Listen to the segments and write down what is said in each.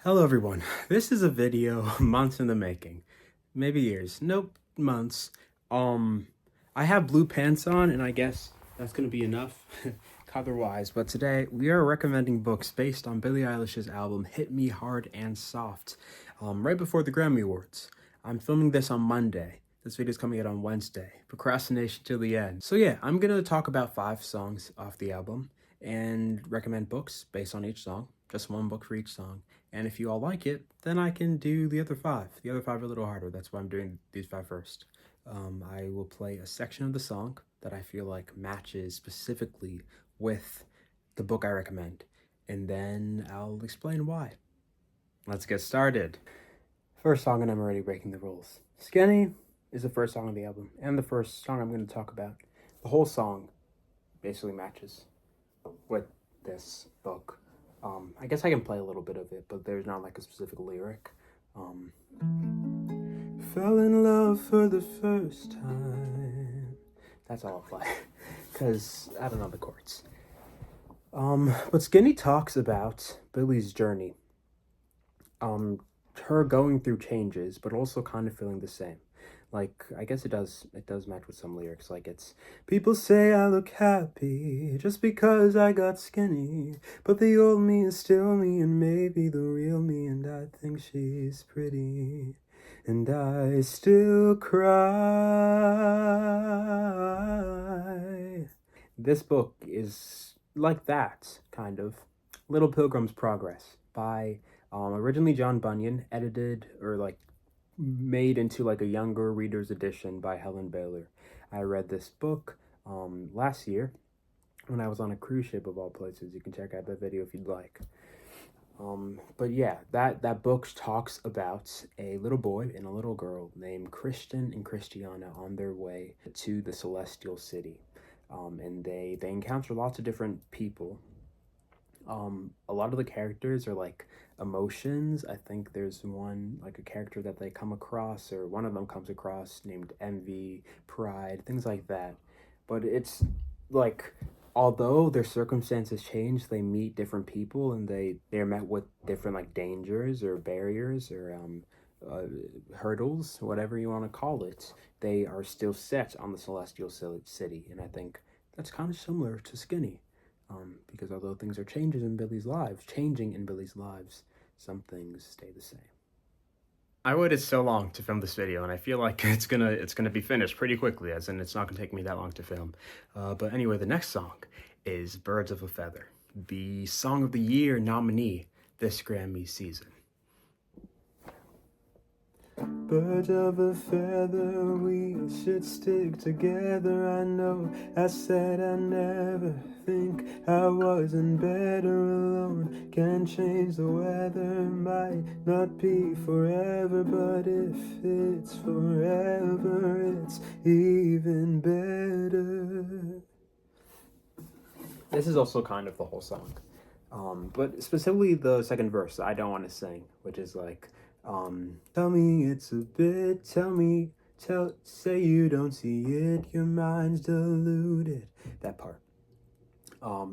Hello everyone, this is a video months in the making. Maybe years. Nope, months. I have blue pants on and I guess that's gonna be enough color-wise, but today we are recommending books based on Billie Eilish's album Hit Me Hard and Soft, right before the Grammy Awards. I'm filming this on Monday. This video is coming out on Wednesday. Procrastination till the end. So yeah, I'm gonna talk about 5 songs off the album and recommend books based on each song. Just one book for each song. And if you all like it, then I can do the other 5. The other 5 are a little harder. That's why I'm doing these 5 first. I will play a section of the song that I feel like matches specifically with the book I recommend. And then I'll explain why. Let's get started. First song, and I'm already breaking the rules. Skinny is the first song on the album, and the first song I'm going to talk about. The whole song basically matches with this book. I guess I can play a little bit of it, but there's not like a specific lyric. Fell in love for the first time. That's all I'll play, because I don't know the chords. But Skinny talks about Billie's journey. Her going through changes, but also kind of feeling the same. Like, I guess it does match with some lyrics. Like, it's, people say I look happy just because I got skinny, but the old me is still me and maybe the real me, and I think she's pretty, and I still cry. This book is like that, kind of. Little Pilgrim's Progress by originally John Bunyan, edited or like made into like a younger reader's edition by Helen Baylor. I read this book last year when I was on a cruise ship, of all places. You can check out that video if you'd like. But yeah, that book talks about a little boy and a little girl named Christian and Christiana on their way to the Celestial City. And they encounter lots of different people. A lot of the characters are like emotions. I think there's one, like a character that they come across, or one of them comes across, named envy, pride, things like that. But it's like, although their circumstances change, they meet different people and they're met with different like dangers or barriers or hurdles, whatever you want to call it. They are still set on the Celestial City, and I think that's kind of similar to Skinny. Because although things are changing in Billie's lives, some things stay the same. I waited so long to film this video, and I feel like it's gonna be finished pretty quickly, as in it's not gonna take me that long to film. But anyway, the next song is Birds of a Feather, the Song of the Year nominee this Grammy season. Birds of a feather, we should stick together. I know I said I never think I wasn't better alone. Can't change the weather, might not be forever, but if it's forever, it's even better. This is also kind of the whole song. But specifically the second verse I don't want to sing, which is like, tell me it's a bit, say you don't see it, your mind's deluded. That part,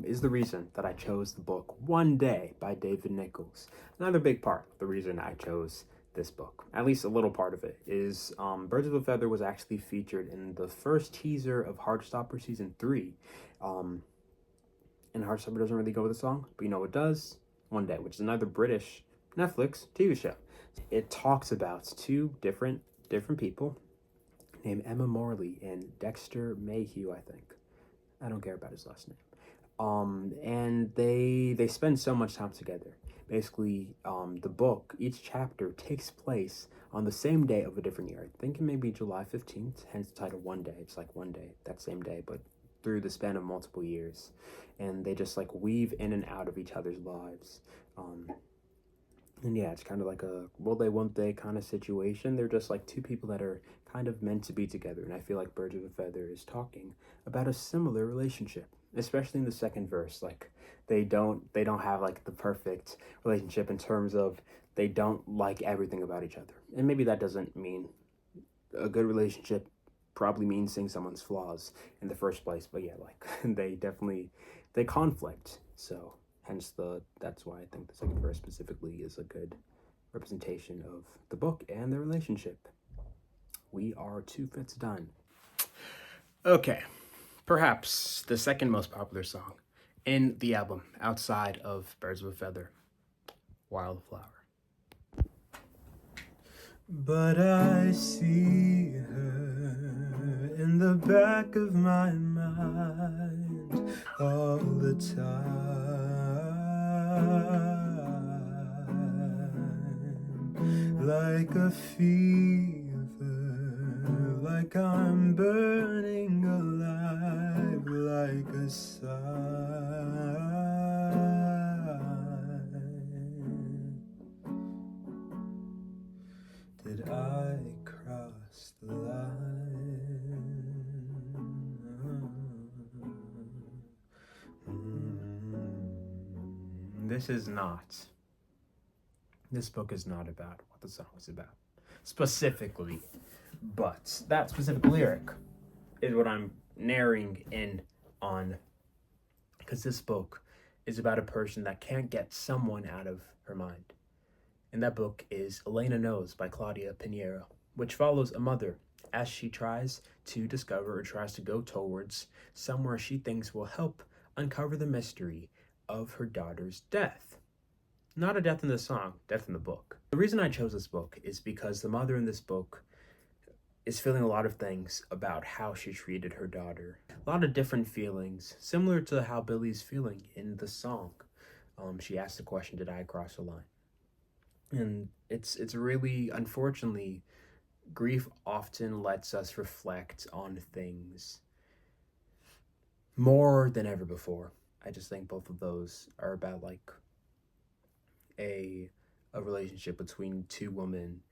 is the reason that I chose the book One Day by David Nichols. Another big part of the reason I chose this book, at least a little part of it, is Birds of a Feather was actually featured in the first teaser of Heartstopper Season 3. And Heartstopper doesn't really go with the song, but you know what does? One Day, which is another British Netflix TV show. It talks about 2 different people named Emma Morley and Dexter Mayhew, I think. I don't care about his last name. And they spend so much time together. Basically, the book, each chapter takes place on the same day of a different year. I think it may be July 15th, hence the title One Day. It's like one day, that same day, but through the span of multiple years. And they just like weave in and out of each other's lives. And yeah, it's kind of like a will they, won't they kind of situation. They're just like 2 people that are kind of meant to be together. And I feel like Birds of a Feather is talking about a similar relationship, especially in the second verse. Like they don't have like the perfect relationship in terms of they don't like everything about each other. And maybe that doesn't mean a good relationship, probably means seeing someone's flaws in the first place. But yeah, like they conflict. So Hence that's why I think the second verse specifically is a good representation of the book and the relationship. We are 2/5 done. Okay, perhaps the second most popular song in the album outside of Birds of a Feather, Wildflower. But I see her in the back of my mind all the time, like a fever, like I'm burning alive, like a sign. Did I cross the line? This book is not about what the song is about, specifically. But that specific lyric is what I'm narrowing in on, because this book is about a person that can't get someone out of her mind. And that book is Elena Knows by Claudia Pinheiro, which follows a mother as she tries to discover or tries to go towards somewhere she thinks will help uncover the mystery of her daughter's death. Not a death in the song, death in the book. The reason I chose this book is because the mother in this book is feeling a lot of things about how she treated her daughter. A lot of different feelings, similar to how Billy's feeling in the song. She asked the question, did I cross the line? And it's really, unfortunately, grief often lets us reflect on things more than ever before. I just think both of those are about like a relationship between two women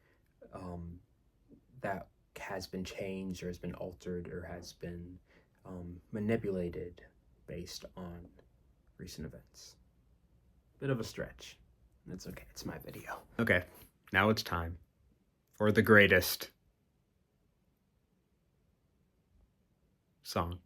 that has been changed or has been altered or has been manipulated based on recent events. Bit of a stretch. It's okay, it's my video. Okay, now it's time for the greatest song.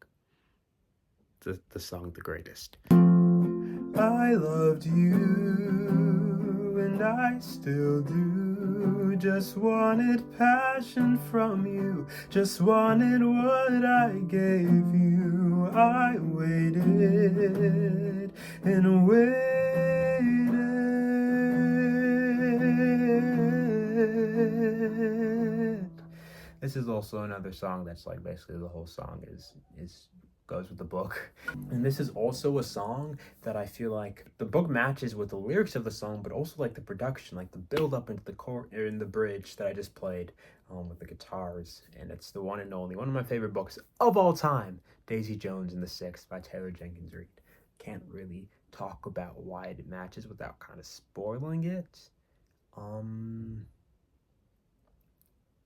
The song The Greatest. I loved you and I still do. Just wanted passion from you. Just wanted what I gave you. I waited and waited. This is also another song that's like basically the whole song is goes with the book. And this is also a song that I feel like the book matches with the lyrics of the song, but also like the production, like the build up into the in the bridge that I just played with the guitars. And it's the one and only, one of my favorite books of all time, Daisy Jones and the Six by Taylor Jenkins Reid. Can't really talk about why it matches without kind of spoiling it.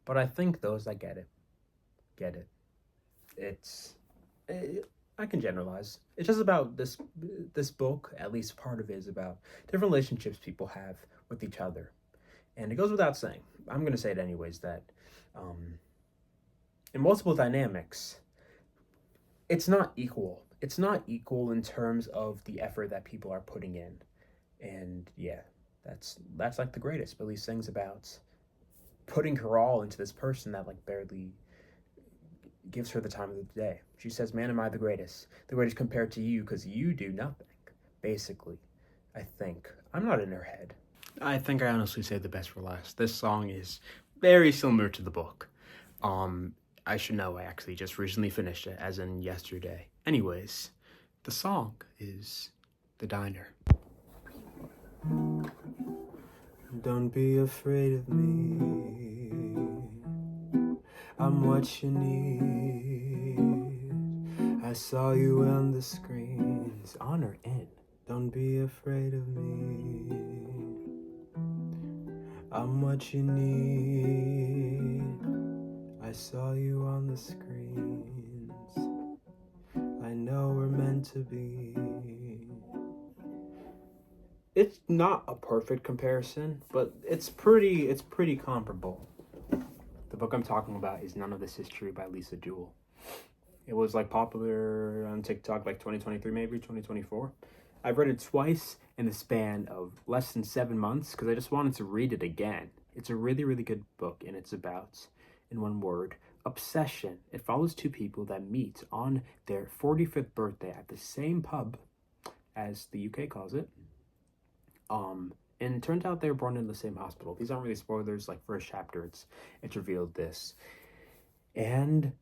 But I think those that get it. I can generalize. It's just about this book, at least part of it is about different relationships people have with each other. And it goes without saying, I'm going to say it anyways, that in multiple dynamics, it's not equal. It's not equal in terms of the effort that people are putting in. And yeah, that's like The Greatest. Billy sings about putting her all into this person that like barely gives her the time of the day. She says, man, am I the greatest compared to you because you do nothing, basically. I think. I'm not in her head. I think I honestly say the best for last. This song is very similar to the book. I should know, I actually just recently finished it, as in yesterday. Anyways, the song is The Diner. Don't be afraid of me. I'm what you need. I saw you on the screens, on or in. Don't be afraid of me. I'm what you need. I saw you on the screens. I know we're meant to be. It's not a perfect comparison, but it's pretty comparable. The book I'm talking about is None of This History by Lisa Jewell. It was like popular on TikTok like 2023, maybe 2024. I've read it twice in the span of less than 7 months because I just wanted to read it again. It's a really, really good book, and it's about, in one word, obsession. It follows two people that meet on their 45th birthday at the same pub, as the UK calls it. And it turns out they were born in the same hospital. These aren't really spoilers. Like, first chapter, it's revealed this, and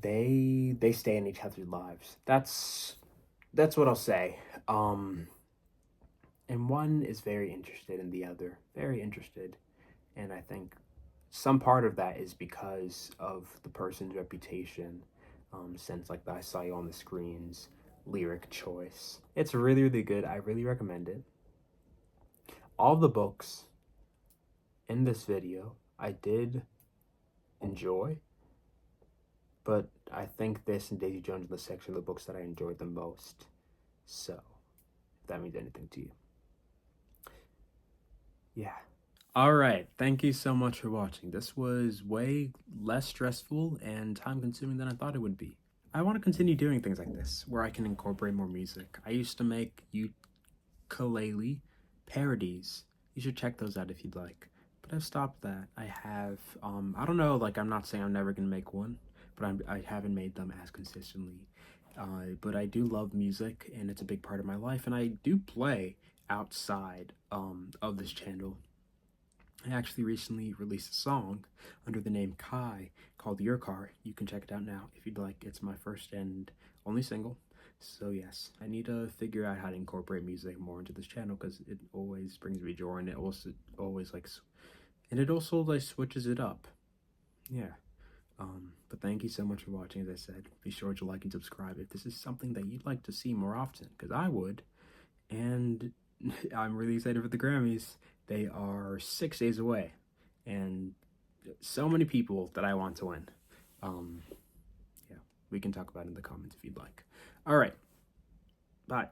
they stay in each other's lives. That's what I'll say. And one is very interested in the other, very interested, and I think some part of that is because of the person's reputation, since like the I Saw You on the Screens lyric choice. It's really, really good. I really recommend it. All the books in this video I did enjoy, but I think this and Daisy Jones are the section of the books that I enjoyed the most. So, if that means anything to you. Yeah. Alright, thank you so much for watching. This was way less stressful and time-consuming than I thought it would be. I want to continue doing things like this, where I can incorporate more music. I used to make ukulele parodies. You should check those out if you'd like. But I've stopped that. I have, I don't know, like, I'm not saying I'm never gonna make one, but I haven't made them as consistently. But I do love music, and it's a big part of my life, and I do play outside of this channel. I actually recently released a song under the name Kai called Your Car. You can check it out now if you'd like. It's my first and only single. So yes, I need to figure out how to incorporate music more into this channel because it always brings me joy, and it also always like, and it also like switches it up. Yeah. But thank you so much for watching. As I said, be sure to like and subscribe if this is something that you'd like to see more often, because I would. And I'm really excited for the Grammys. They are 6 days away, and so many people that I want to win. Yeah, we can talk about it in the comments if you'd like. All right, bye.